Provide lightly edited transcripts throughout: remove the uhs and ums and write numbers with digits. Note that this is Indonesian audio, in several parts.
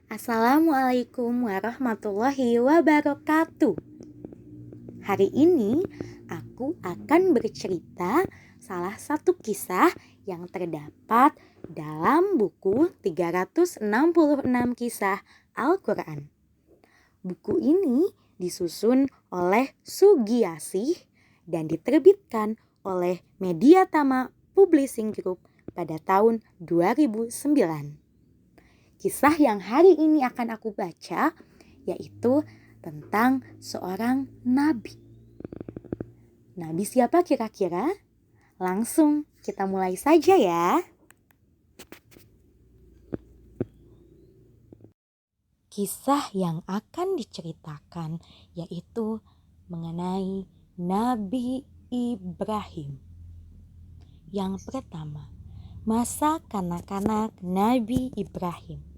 Assalamualaikum warahmatullahi wabarakatuh. Hari ini aku akan bercerita salah satu kisah yang terdapat dalam buku 366 Kisah Al-Quran. Buku ini disusun oleh Sugiyasih dan diterbitkan oleh Mediatama Publishing Group pada tahun 2009. Kisah yang hari ini akan aku baca yaitu tentang seorang nabi. Nabi siapa kira-kira? Langsung kita mulai saja ya. Kisah yang akan diceritakan yaitu mengenai Nabi Ibrahim. Yang pertama, masa kanak-kanak Nabi Ibrahim.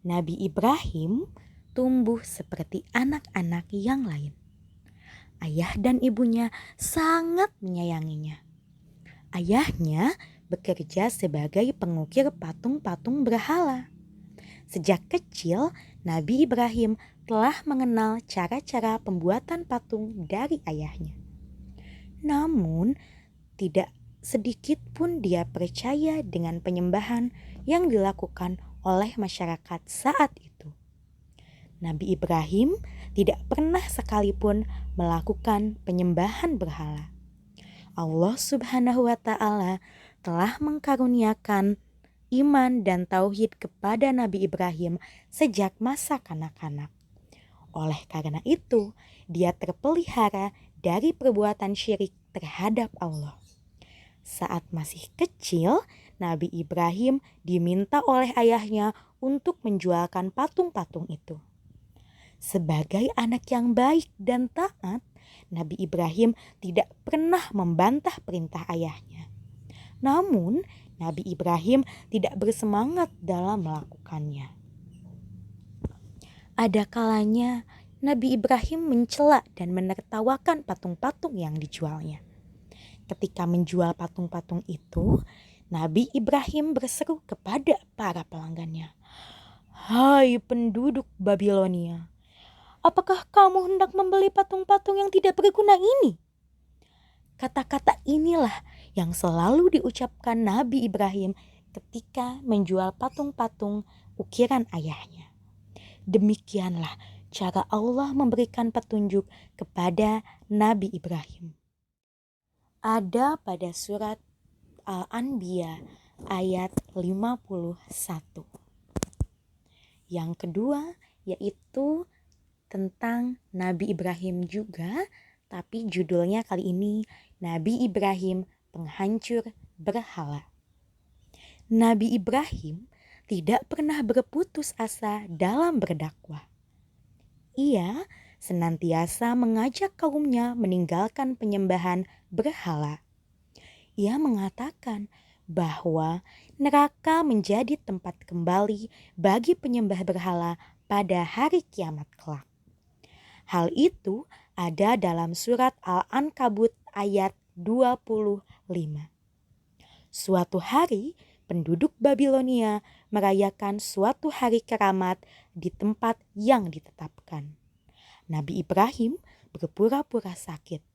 Nabi Ibrahim tumbuh seperti anak-anak yang lain. Ayah dan ibunya sangat menyayanginya. Ayahnya bekerja sebagai pengukir patung-patung berhala. Sejak kecil, Nabi Ibrahim telah mengenal cara-cara pembuatan patung dari ayahnya. Namun, tidak sedikit pun dia percaya dengan penyembahan yang dilakukan oleh masyarakat saat itu. Nabi Ibrahim tidak pernah sekalipun melakukan penyembahan berhala. Allah Subhanahu wa Ta'ala telah mengkaruniakan iman dan tauhid kepada Nabi Ibrahim sejak masa kanak-kanak. Oleh karena itu, dia terpelihara dari perbuatan syirik terhadap Allah. Saat masih kecil, Nabi Ibrahim diminta oleh ayahnya untuk menjualkan patung-patung itu. Sebagai anak yang baik dan taat, Nabi Ibrahim tidak pernah membantah perintah ayahnya. Namun, Nabi Ibrahim tidak bersemangat dalam melakukannya. Ada kalanya Nabi Ibrahim mencela dan menertawakan patung-patung yang dijualnya. Ketika menjual patung-patung itu, Nabi Ibrahim berseru kepada para pelanggannya, "Hai penduduk Babilonia, apakah kamu hendak membeli patung-patung yang tidak berguna ini?" Kata-kata inilah yang selalu diucapkan Nabi Ibrahim ketika menjual patung-patung ukiran ayahnya. Demikianlah cara Allah memberikan petunjuk kepada Nabi Ibrahim. Ada pada surat Al-Anbiya ayat 51. Yang kedua yaitu tentang Nabi Ibrahim juga, tapi judulnya kali ini Nabi Ibrahim Penghancur Berhala. Nabi Ibrahim tidak pernah berputus asa dalam berdakwah. Ia senantiasa mengajak kaumnya meninggalkan penyembahan berhala. Ia mengatakan bahwa neraka menjadi tempat kembali bagi penyembah berhala pada hari kiamat kelak. Hal itu ada dalam surat Al-Ankabut ayat 25. Suatu hari, penduduk Babilonia merayakan suatu hari keramat di tempat yang ditetapkan. Nabi Ibrahim berpura-pura sakit.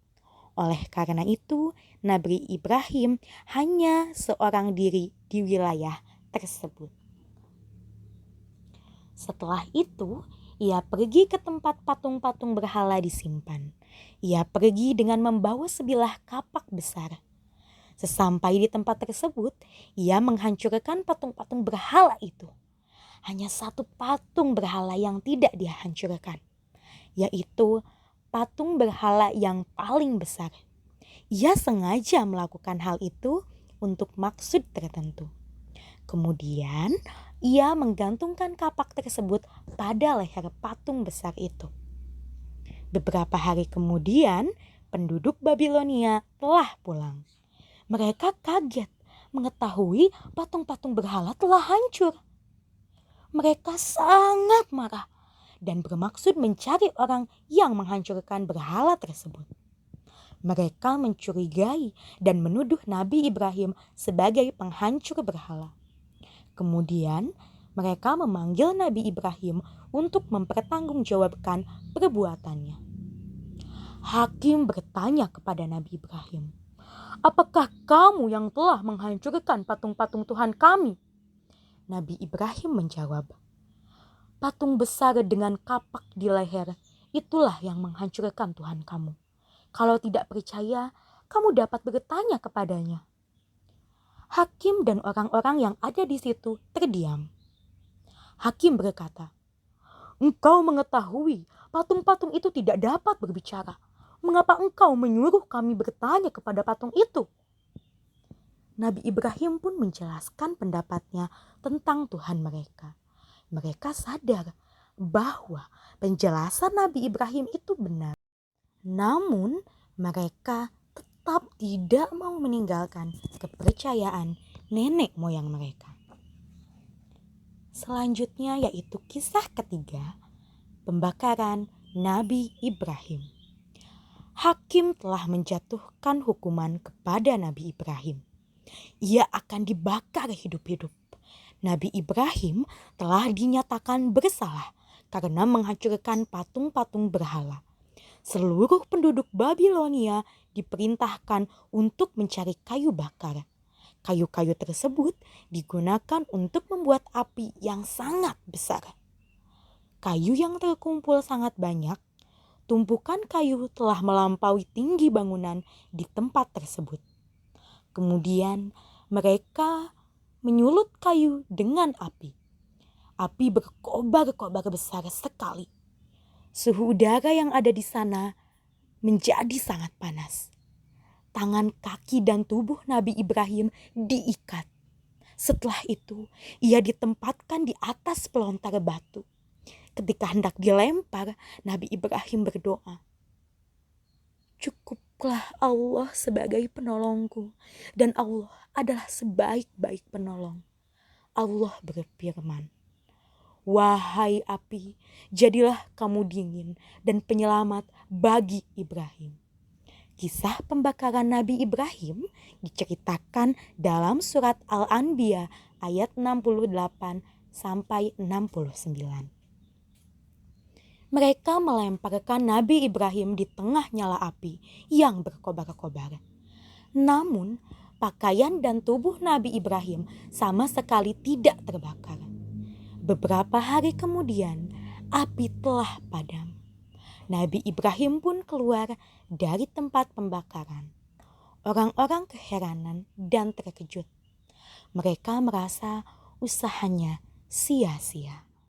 Oleh karena itu, Nabi Ibrahim hanya seorang diri di wilayah tersebut. Setelah itu, ia pergi ke tempat patung-patung berhala disimpan. Ia pergi dengan membawa sebilah kapak besar. Sesampai di tempat tersebut, ia menghancurkan patung-patung berhala itu. Hanya satu patung berhala yang tidak dihancurkan, yaitu patung berhala yang paling besar. Ia sengaja melakukan hal itu untuk maksud tertentu. Kemudian, ia menggantungkan kapak tersebut pada leher patung besar itu. Beberapa hari kemudian, penduduk Babilonia telah pulang. Mereka kaget mengetahui patung-patung berhala telah hancur. Mereka sangat marah dan bermaksud mencari orang yang menghancurkan berhala tersebut. Mereka mencurigai dan menuduh Nabi Ibrahim sebagai penghancur berhala. Kemudian Mereka memanggil Nabi Ibrahim untuk mempertanggungjawabkan perbuatannya. Hakim bertanya kepada Nabi Ibrahim, "Apakah kamu yang telah menghancurkan patung-patung Tuhan kami?" Nabi Ibrahim menjawab, "Patung besar dengan kapak di leher, itulah yang menghancurkan Tuhan kamu. Kalau tidak percaya, kamu dapat bertanya kepadanya." Hakim dan orang-orang yang ada di situ terdiam. Hakim berkata, "Engkau mengetahui patung-patung itu tidak dapat berbicara. Mengapa engkau menyuruh kami bertanya kepada patung itu?" Nabi Ibrahim pun menjelaskan pendapatnya tentang Tuhan mereka. Mereka sadar bahwa penjelasan Nabi Ibrahim itu benar. Namun mereka tetap tidak mau meninggalkan kepercayaan nenek moyang mereka. Selanjutnya yaitu kisah ketiga, pembakaran Nabi Ibrahim. Hakim telah menjatuhkan hukuman kepada Nabi Ibrahim. Ia akan dibakar hidup-hidup. Nabi Ibrahim telah dinyatakan bersalah karena menghancurkan patung-patung berhala. Seluruh penduduk Babilonia diperintahkan untuk mencari kayu bakar. Kayu-kayu tersebut digunakan untuk membuat api yang sangat besar. Kayu yang terkumpul sangat banyak. Tumpukan kayu telah melampaui tinggi bangunan di tempat tersebut. Kemudian mereka menyulut kayu dengan api. Api berkobar-kobar besar sekali. Suhu udara yang ada di sana menjadi sangat panas. Tangan, kaki, dan tubuh Nabi Ibrahim diikat. Setelah itu, ia ditempatkan di atas pelontar batu. Ketika hendak dilempar, Nabi Ibrahim berdoa, "Cukuplah Allah sebagai penolongku, dan Allah adalah sebaik-baik penolong." Allah berfirman, "Wahai api, jadilah kamu dingin dan penyelamat bagi Ibrahim." Kisah pembakaran Nabi Ibrahim diceritakan dalam surat Al-Anbiya ayat 68 sampai 69. Mereka melemparkan Nabi Ibrahim di tengah nyala api yang berkobar-kobar. Namun, pakaian dan tubuh Nabi Ibrahim sama sekali tidak terbakar. Beberapa hari kemudian, api telah padam. Nabi Ibrahim pun keluar dari tempat pembakaran. Orang-orang keheranan dan terkejut. Mereka merasa usahanya sia-sia.